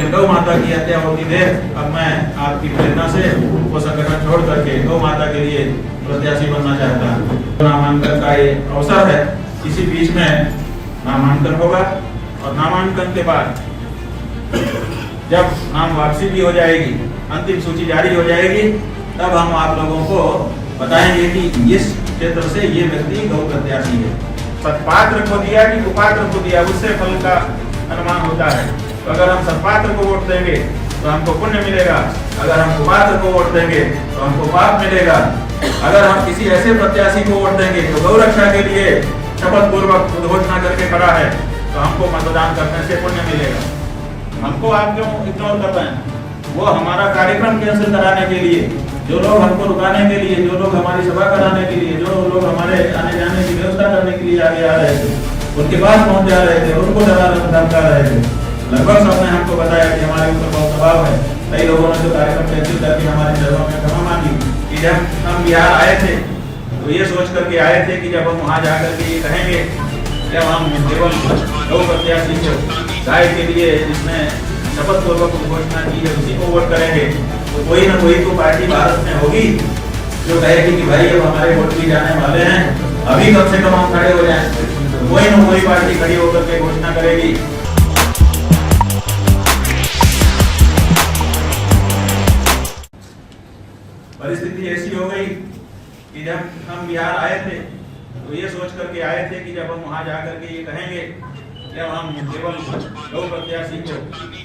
में गौ माता की हत्या होती है। अब मैं आपकी प्रेरणा से वो संगठन छोड़ करके गौ माता के लिए प्रत्याशी बनना चाहता हूँ। नामांकन का ये अवसर है, इसी बीच में नामांकन होगा और नामांकन के बाद जब नाम वापसी भी हो जाएगी, अंतिम सूची जारी हो जाएगी, तब हम आप लोगों को बताएंगे कि इस क्षेत्र से ये व्यक्ति गौ प्रत्याशी है। सत्पात्र को दिया कि कुपात्र को दिया, उससे फल का अनुमान होता है। तो अगर हम सत्पात्र को वोट देंगे तो हमको पुण्य मिलेगा, अगर हम कुपात्र को वोट देंगे तो हमको पाप मिलेगा। अगर हम किसी ऐसे प्रत्याशी को वोट देंगे जो गौ रक्षा के लिए शपथ पूर्वक उद्घोषणा करके खड़ा है, तो हमको मतदान करने से पुण्य मिलेगा। हमको आप क्यों इग्नोर कर रहे हैं? वो हमारा कार्यक्रम कैंसिल कराने के लिए, जो लोग हमको रुकाने के लिए, जो लोग हमारी सभा कराने के लिए, जो लोग हमारे आने जाने की व्यवस्था करने के लिए आगे आ रहे थे, उनके पास पहुंच जा रहे थे, उनको डरा धमका रहे थे। लगभग सबने हमको बताया कि हमारे ऊपर बहुत दबाव है। कई लोगों ने जो कार्यक्रम कैंसिल करके हमारे चरणों में क्षमा मांगी कि जब हम बिहार आए थे तो ये सोच करके आए थे कि जब हम वहाँ जाकर के ये कहेंगे, जब हम केवल गौ प्रत्याशी को गाय के लिए जिसने शपथ पूर्वक घोषणा की है उसी को वोट करेंगे, तो कोई ना कोई तो पार्टी भारत में होगी जो कहेगी कि भाई अब हमारे वोट भी जाने वाले हैं, अभी कम से कम हम खड़े हो जाएं। तो कोई ना कोई पार्टी खड़ी होकर के घोषणा करेगी। परिस्थिति ऐसी हो गई कि जब हम बिहार आए थे तो ये सोच करके आए थे कि जब हम वहाँ जाकर के ये कहेंगे, जब हम केवल गौ प्रत्याशी को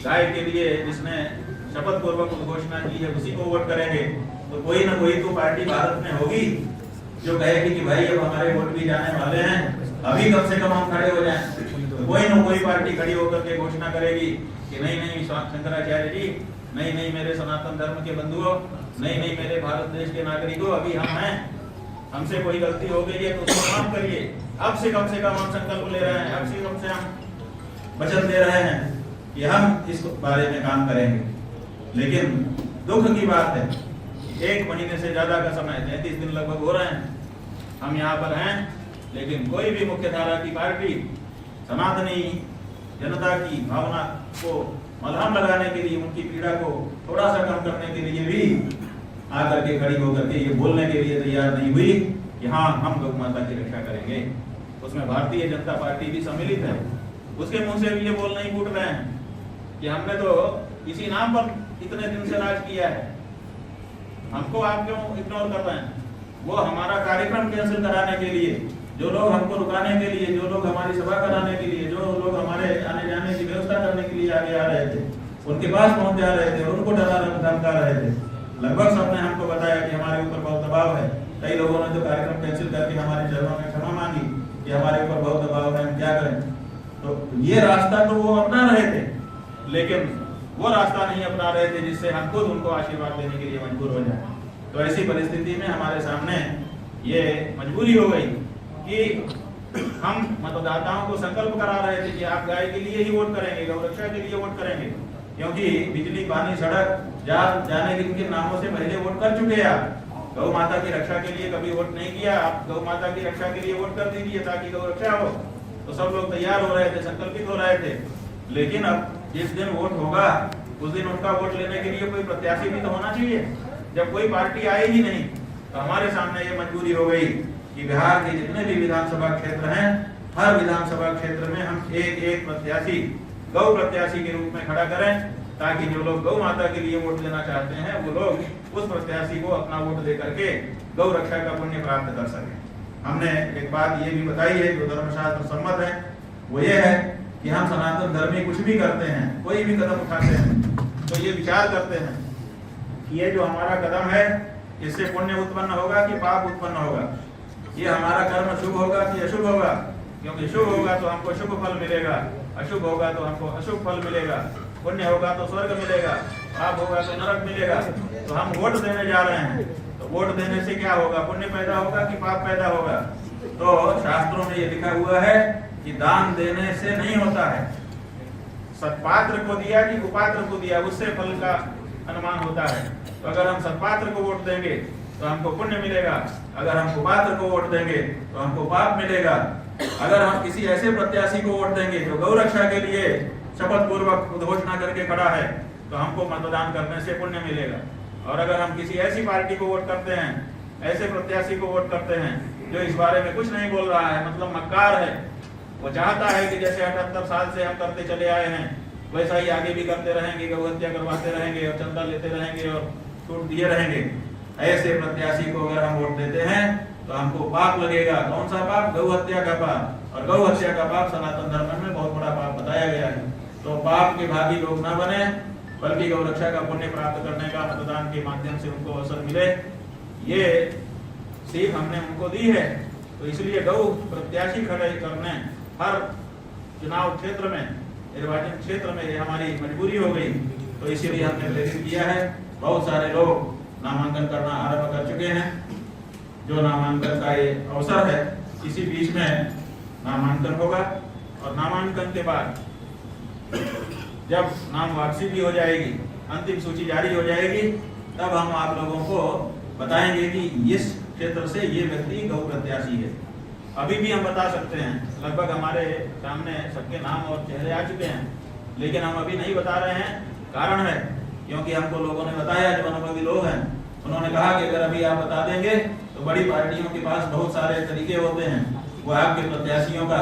गाय के लिए जिसने शपथ पूर्वक घोषणा की है उसी को वोट करेंगे, तो कोई ना कोई तो पार्टी भारत में होगी जो कहेगी कि भाई अब हमारे वोट भी जाने वाले हैं, अभी कम से कम हम खड़े हो जाएं। तो कोई ना कोई पार्टी खड़ी होकर के घोषणा करेगी कि नहीं नहीं शंकराचार्य जी, नहीं नहीं मेरे सनातन धर्म के बंधुओं, नहीं नहीं मेरे भारत देश के नागरिकों, अभी हम हैं, हमसे कोई गलती हो गई है तो उसको माफ करिए। अब से कम हम संकल्प ले रहे हैं, अब से कम से हम वचन दे रहे हैं कि हम इस बारे में काम करेंगे। लेकिन दुख की बात है, 1 महीने से ज्यादा का समय, 33 दिन लगभग हो रहे हैं, हम यहाँ पर हैं, लेकिन कोई भी मुख्य धारा की पार्टी सनातनी जनता की भावना को मलहम लगाने के लिए, उनकी पीड़ा को थोड़ा सा कम करने के लिए भी आकर के खड़ी होकर के ये बोलने के लिए तैयार नहीं हुई कि हाँ हम गौ माता की रक्षा करेंगे। उसमें भारतीय जनता पार्टी भी सम्मिलित है। उसके मुंह से भी ये बोल नहीं फूट रहे हैं कि हमने तो इसी नाम पर इतने दिन से राज किया है। हमको आप क्यों इग्नोर कर रहे हैं? वो हमारा कार्यक्रम कैंसिल कराने के लिए, जो लोग हमको रुकाने के लिए, जो लोग हमारी सभा कराने के लिए, जो लोग हमारे आने जाने की व्यवस्था करने के लिए आगे आ रहे थे, उनके पास पहुंच जा रहे थे, उनको डरा धमका रहे थे। लगभग सबने हमको बताया कि हमारे ऊपर बहुत दबाव है। कई लोगों ने जो कार्यक्रम कैंसिल करके हमारे चरणों में क्षमा मांगी कि हमारे ऊपर बहुत दबाव है, हम क्या करें। तो ये रास्ता तो वो अपना रहे थे, लेकिन वो रास्ता नहीं अपना रहे थे जिससे हम खुद उनको आशीर्वाद देने के लिए मजबूर हो जाए। तो ऐसी परिस्थिति में हमारे सामने ये मजबूरी हो गई कि हम मतदाताओं को संकल्प करा रहे थे कि आप गाय के लिए ही वोट करेंगे, गौ रक्षा के लिए वोट करेंगे, क्योंकि बिजली, पानी, सड़क जाने के नामों से पहले वोट कर चुके हैं। आप गौ माता की रक्षा के लिए कभी वोट नहीं किया, आप गौ माता की रक्षा के लिए वोट कर दीजिए ताकि गौ रक्षा हो। तो सब लोग तैयार हो रहे थे, संकल्पित हो रहे थे। लेकिन अब जिस दिन वोट होगा उस दिन उनका वोट लेने के लिए कोई प्रत्याशी भी तो होना चाहिए। जब कोई पार्टी आएगी नहीं तो हमारे सामने ये मजबूरी हो गई कि बिहार के जितने भी विधानसभा क्षेत्र हैं, हर विधानसभा क्षेत्र में हम एक प्रत्याशी गौ प्रत्याशी के रूप में खड़ा करें, ताकि जो लोग गौ माता के लिए वोट देना चाहते हैं वो लोग उस प्रत्याशी को अपना वोट दे करके गौ रक्षा का पुण्य प्राप्त कर सके। हमने एक बात ये भी बताई है जो धर्मशास्त्र सम्मत है, वो ये है कि हम सनातन धर्मी कुछ भी करते हैं, कोई भी कदम उठाते हैं तो ये विचार करते हैं कि ये जो हमारा कदम है इससे पुण्य उत्पन्न होगा कि पाप उत्पन्न होगा, ये हमारा कर्म शुभ होगा कि अशुभ होगा। क्योंकि शुभ होगा तो हमको शुभ फल मिलेगा, अशुभ होगा तो हमको अशुभ फल मिलेगा, पुण्य होगा तो स्वर्ग मिलेगा, पाप होगा तो नरक मिलेगा। तो हम वोट देने जा रहे हैं, तो वोट देने से क्या होगा? पुण्य पैदा होगा कि पाप पैदा होगा? तो शास्त्रों में ये लिखा हुआ है कि दान देने से नहीं होता है। सत्पात्र को दिया कि कुपात्र को दिया, उससे फल का अनुमान होता है। तो अगर हम सत्पात्र को वोट देंगे तो हमको पुण्य मिलेगा, अगर हम कुपात्र को वोट देंगे तो हमको पाप मिलेगा। अगर हम किसी ऐसे प्रत्याशी को वोट देंगे जो गौ रक्षा के लिए शपथ पूर्वक उद्घोषणा करके खड़ा है तो हमको मतदान करने से पुण्य मिलेगा। और अगर हम किसी ऐसी पार्टी को वोट करते हैं, ऐसे प्रत्याशी को वोट करते हैं जो इस बारे में कुछ नहीं बोल रहा है, मतलब मक्कार है, वो चाहता है कि जैसे 78 साल से हम करते चले आए हैं वैसा ही आगे भी करते रहेंगे, गौ हत्या करवाते रहेंगे और चंदा लेते रहेंगे और छूट दिए रहेंगे, ऐसे प्रत्याशी को अगर हम वोट देते हैं तो हमको पाप लगेगा। कौन सा पाप? गौ हत्या का पाप। और गौ हत्या का पाप सनातन धर्म में बहुत बड़ा पाप बताया गया है। तो पाप के भागी लोग ना बने, बल्कि गौ रक्षा का पुण्य प्राप्त करने का मतदान के माध्यम से उनको अवसर मिले, ये सीख हमने उनको दी है। तो इसलिए गौ प्रत्याशी खड़े करने हर चुनाव क्षेत्र में, निर्वाचन क्षेत्र में ये हमारी मजबूरी हो गई। तो इसीलिए हमने प्रेरित किया है। बहुत सारे लोग नामांकन करना आरंभ कर चुके हैं। जो नामांकन का ये अवसर है, इसी बीच में नामांकन होगा और नामांकन के बाद जब नाम वापसी भी हो जाएगी, अंतिम सूची जारी हो जाएगी, तब हम आप लोगों को बताएंगे कि इस क्षेत्र से ये व्यक्ति गौ प्रत्याशी है। अभी भी हम बता सकते हैं, लगभग हमारे सामने सबके नाम और चेहरे आ चुके हैं, लेकिन हम अभी नहीं बता रहे हैं। कारण है क्योंकि हमको लोगों ने बताया, जो अनुभवी लोग हैं उन्होंने कहा कि अगर अभी आप बता देंगे तो बड़ी पार्टियों के पास बहुत सारे तरीके होते हैं, वो आपके प्रत्याशियों का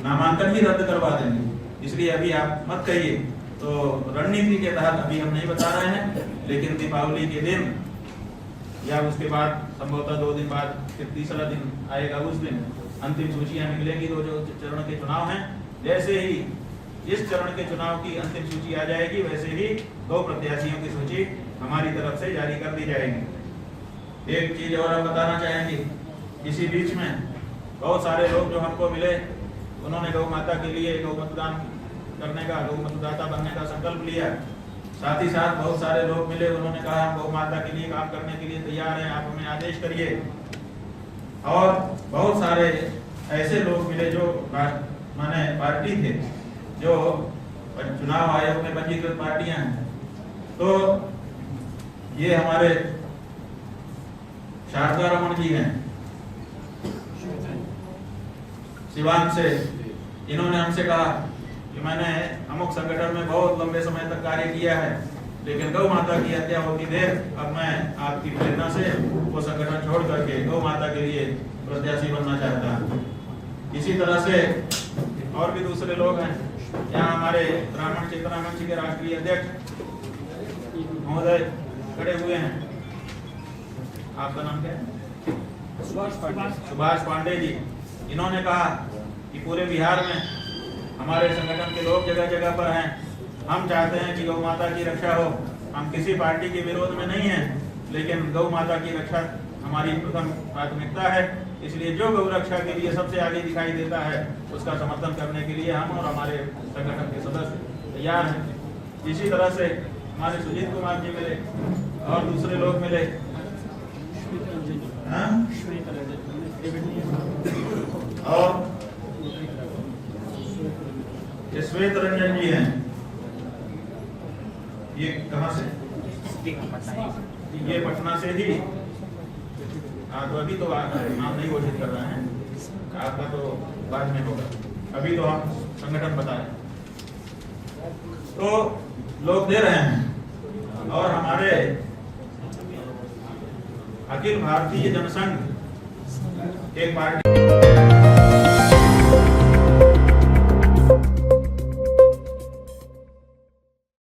नामांकन ही रद्द करवा देंगे। इसलिए अभी आप मत कहिए। तो रणनीति के तहत अभी हम नहीं बता रहे हैं, लेकिन दीपावली के दिन या उसके बाद संभवतः 2 दिन बाद फिर तीसरा दिन आएगा, उस दिन अंतिम सूचियां निकलेंगी। तो जो चरण के चुनाव हैं, जैसे ही इस चरण के चुनाव की अंतिम सूची आ जाएगी, वैसे ही गौ प्रत्याशियों की सूची हमारी तरफ से जारी कर दी जाएगी। एक चीज और हम बताना चाहेंगे, इसी बीच में बहुत सारे लोग जो हमको मिले, उन्होंने गौ माता के लिए गौ मतदान करने का, गौ मतदाता बनने का संकल्प लिया। साथ ही साथ बहुत सारे लोग मिले, उन्होंने कहा हम गौ माता के लिए काम करने के लिए तैयार हैं, आप हमें आदेश करिए। और बहुत सारे ऐसे लोग मिले जो माने पार्टी थे, जो चुनाव आयोग में पंजीकृत पार्टियां हैं। तो ये हमारे शारदा रमन जी हैं सिवान से। इन्होंने हमसे कहा कि मैंने अमुक संगठन में बहुत लंबे समय तक कार्य किया है, लेकिन गौ माता की हत्या होती देर अब मैं आपकी प्रेरणा से वो संगठन छोड़ करके गौ माता के लिए प्रत्याशी बनना चाहता हूँ। इसी तरह से और भी दूसरे लोग हैं। यहाँ हमारे ब्राह्मण चेतना मंच के राष्ट्रीय अध्यक्ष महोदय खड़े हुए हैं। आपका नाम क्या है? सुभाष पांडे जी। इन्होंने कहा कि पूरे बिहार में हमारे संगठन के लोग जगह जगह पर हैं, हम चाहते हैं कि गौ माता की रक्षा हो। हम किसी पार्टी के विरोध में नहीं हैं, लेकिन गौ माता की रक्षा हमारी प्रथम प्राथमिकता है। इसलिए जो गौ रक्षा के लिए सबसे आगे दिखाई देता है, उसका समर्थन करने के लिए हम और हमारे संगठन के सदस्य तैयार हैं। इसी तरह से हमारे सुजीत कुमार जी मिले और दूसरे लोग मिले। और श्वेत रंजन जी हैं। ये कहाँ से? ये पटना से ही। तो अभी तो नाम नहीं घोषित कर रहे हैं, आपका तो बाद में होगा। अभी तो हम संगठन बताएं तो लोग दे रहे हैं। और हमारे अखिल भारतीय जनसंघ एक पार्टी